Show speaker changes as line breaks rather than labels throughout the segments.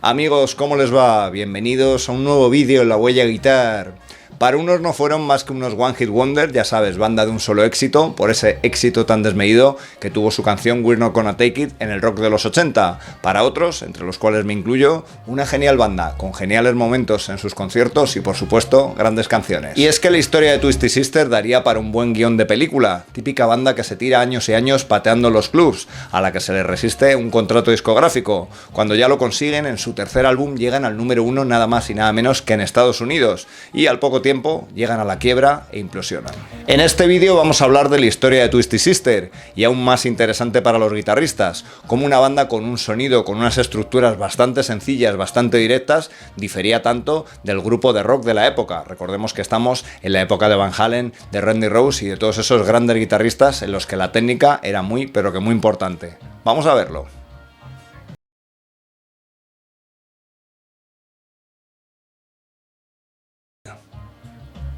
Amigos, ¿cómo les va? Bienvenidos a un nuevo vídeo en La Huella Guitar. Para unos no fueron más que unos One Hit Wonder, ya sabes, banda de un solo éxito, por ese éxito tan desmedido que tuvo su canción We're Not Gonna Take It en el rock de los 80. Para otros, entre los cuales me incluyo, una genial banda, con geniales momentos en sus conciertos y por supuesto, grandes canciones. Y es que la historia de Twisted Sister daría para un buen guión de película, típica banda que se tira años y años pateando los clubs, a la que se le resiste un contrato discográfico. Cuando ya lo consiguen, en su tercer álbum llegan al número 1 nada más y nada menos que en Estados Unidos, y al poco tiempo llegan a la quiebra e implosionan. En este vídeo vamos a hablar de la historia de Twisted Sister, y aún más interesante para los guitarristas, como una banda con un sonido, con unas estructuras bastante sencillas, bastante directas, difería tanto del grupo de rock de la época. Recordemos que estamos en la época de Van Halen, de Randy Rhoads y de todos esos grandes guitarristas en los que la técnica era muy, pero que muy importante. Vamos a verlo.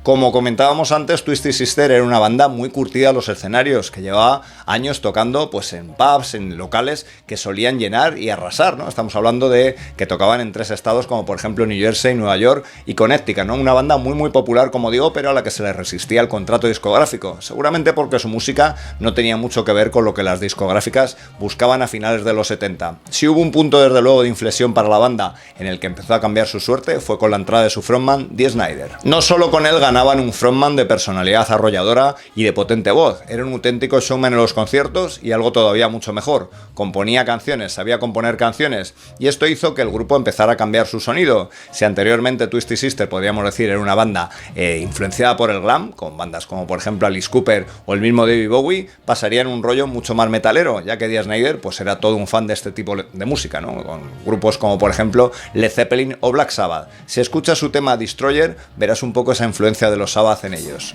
Como comentábamos antes, Twisted Sister era una banda muy curtida a los escenarios, que llevaba años tocando pues en pubs, en locales que solían llenar y arrasar, ¿no? Estamos hablando de que tocaban en 3 estados como por ejemplo New Jersey, Nueva York y Connecticut, ¿no? Una banda muy popular, como digo, pero a la que se le resistía el contrato discográfico, seguramente porque su música no tenía mucho que ver con lo que las discográficas buscaban a finales de los 70. Si hubo un punto desde luego de inflexión para la banda en el que empezó a cambiar su suerte, fue con la entrada de su frontman, Dee Snider. No solo con él ganaban un frontman de personalidad arrolladora y de potente voz, era un auténtico showman en los conciertos y algo todavía mucho mejor, componía canciones, sabía componer canciones, y esto hizo que el grupo empezara a cambiar su sonido. Si anteriormente Twisted Sister, podríamos decir, era una banda influenciada por el glam, con bandas como por ejemplo Alice Cooper o el mismo David Bowie, pasaría en un rollo mucho más metalero, ya que Dee Snider pues era todo un fan de este tipo de música, ¿no? Con grupos como por ejemplo Led Zeppelin o Black Sabbath. Si escuchas su tema Destroyer, verás un poco esa influencia de los Sabbath en ellos.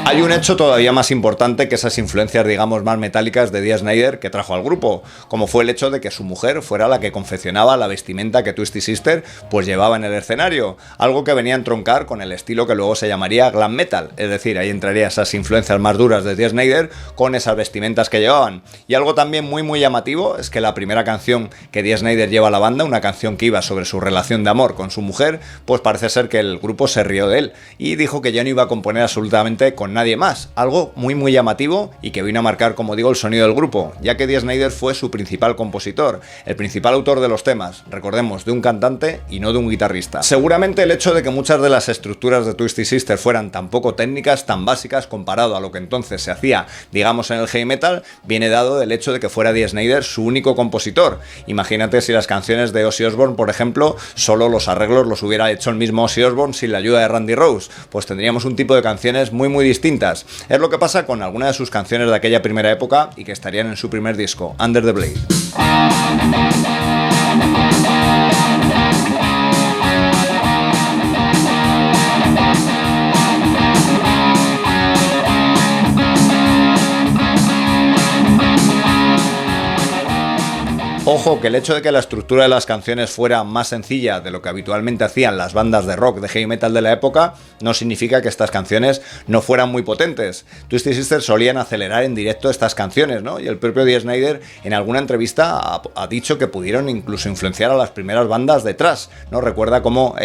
Hay un hecho todavía más importante que esas influencias, digamos, más metálicas de Dee Snider que trajo al grupo, como fue el hecho de que su mujer fuera la que confeccionaba la vestimenta que Twisted Sister pues llevaba en el escenario, algo que venía a entroncar con el estilo que luego se llamaría glam metal, es decir, ahí entraría esas influencias más duras de Dee Snider con esas vestimentas que llevaban. Y algo también muy llamativo es que la primera canción que Dee Snider lleva a la banda, una canción que iba sobre su relación de amor con su mujer, pues parece ser que el grupo se rió de él y dijo que ya no iba a componer absolutamente con nadie más, algo muy llamativo y que vino a marcar, como digo, el sonido del grupo, ya que Dee Snider fue su principal compositor, el principal autor de los temas, recordemos, de un cantante y no de un guitarrista. Seguramente el hecho de que muchas de las estructuras de Twisted Sister fueran tan poco técnicas, tan básicas comparado a lo que entonces se hacía, digamos, en el heavy metal, viene dado del hecho de que fuera Dee Snider su único compositor. Imagínate si las canciones de Ozzy Osbourne, por ejemplo, solo los arreglos los hubiera hecho el mismo Ozzy Osbourne sin la ayuda de Randy Rhoads, pues tendríamos un tipo de canciones muy distintas. Es lo que pasa con algunas de sus canciones de aquella primera época y que estarían en su primer disco, Under the Blade. Ojo, que el hecho de que la estructura de las canciones fuera más sencilla de lo que habitualmente hacían las bandas de rock, de heavy metal de la época, no significa que estas canciones no fueran muy potentes. Twisted Sister solían acelerar en directo estas canciones, ¿no? Y el propio Dee Snider en alguna entrevista ha dicho que pudieron incluso influenciar a las primeras bandas de thrash, ¿no? Recuerda cómo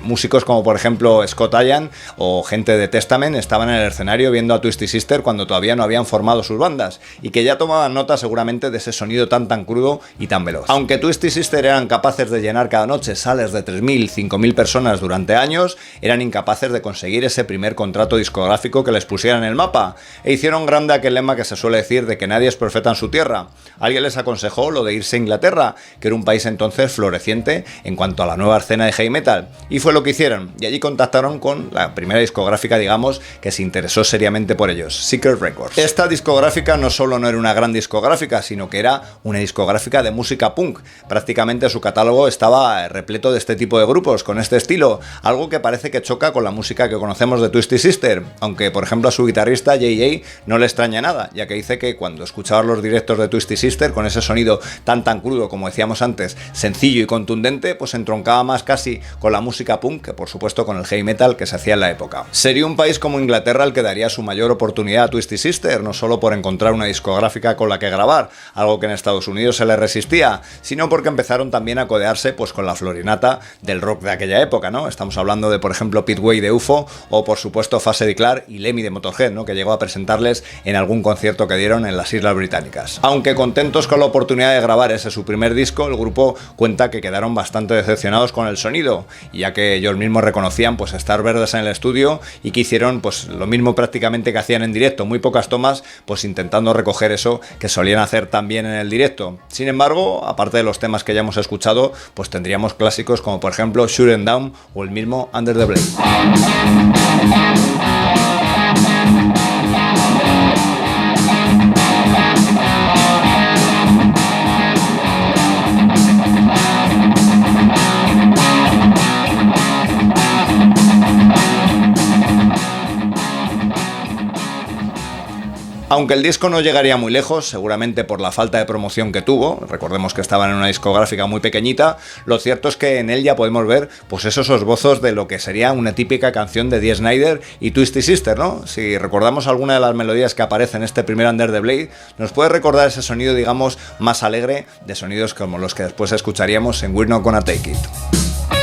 músicos como por ejemplo Scott Ian o gente de Testament estaban en el escenario viendo a Twisted Sister cuando todavía no habían formado sus bandas y que ya tomaban nota seguramente de ese sonido tan crudo y tan veloz. Aunque Twisted Sister eran capaces de llenar cada noche salas de 3.000, 5.000 personas durante años, eran incapaces de conseguir ese primer contrato discográfico que les pusiera en el mapa, e hicieron grande aquel lema que se suele decir de que nadie es profeta en su tierra. Alguien les aconsejó lo de irse a Inglaterra, que era un país entonces floreciente en cuanto a la nueva escena de heavy metal, y fue lo que hicieron, y allí contactaron con la primera discográfica, digamos, que se interesó seriamente por ellos, Secret Records. Esta discográfica no solo no era una gran discográfica, sino que era una discográfica de música punk. Prácticamente su catálogo estaba repleto de este tipo de grupos, con este estilo, algo que parece que choca con la música que conocemos de Twisted Sister, aunque por ejemplo a su guitarrista JJ no le extraña nada, ya que dice que cuando escuchaba los directos de Twisted Sister, con ese sonido tan crudo, como decíamos antes, sencillo y contundente, pues entroncaba más casi con la música punk que por supuesto con el heavy metal que se hacía en la época. Sería un país como Inglaterra el que daría su mayor oportunidad a Twisted Sister, no solo por encontrar una discográfica con la que grabar, algo que en Estados Unidos se les resistía, sino porque empezaron también a codearse pues con la florinata del rock de aquella época, ¿no? Estamos hablando de, por ejemplo, Pete Way de UFO o por supuesto Phase Declar y Lemmy de Motorhead, ¿no? Que llegó a presentarles en algún concierto que dieron en las Islas Británicas. Aunque contentos con la oportunidad de grabar ese su primer disco, el grupo cuenta que quedaron bastante decepcionados con el sonido, ya que ellos mismos reconocían pues estar verdes en el estudio y que hicieron pues lo mismo prácticamente que hacían en directo, muy pocas tomas, pues intentando recoger eso que solían hacer también en el directo. Sin embargo, aparte de los temas que ya hemos escuchado, pues tendríamos clásicos como por ejemplo Shoot 'Em Down o el mismo Under the Blade. Aunque el disco no llegaría muy lejos, seguramente por la falta de promoción que tuvo, recordemos que estaban en una discográfica muy pequeñita, lo cierto es que en él ya podemos ver pues esos esbozos de lo que sería una típica canción de Dee Snider y Twisted Sister, ¿no? Si recordamos alguna de las melodías que aparecen en este primer Under the Blade, nos puede recordar ese sonido, digamos, más alegre de sonidos como los que después escucharíamos en We're Not Gonna Take It.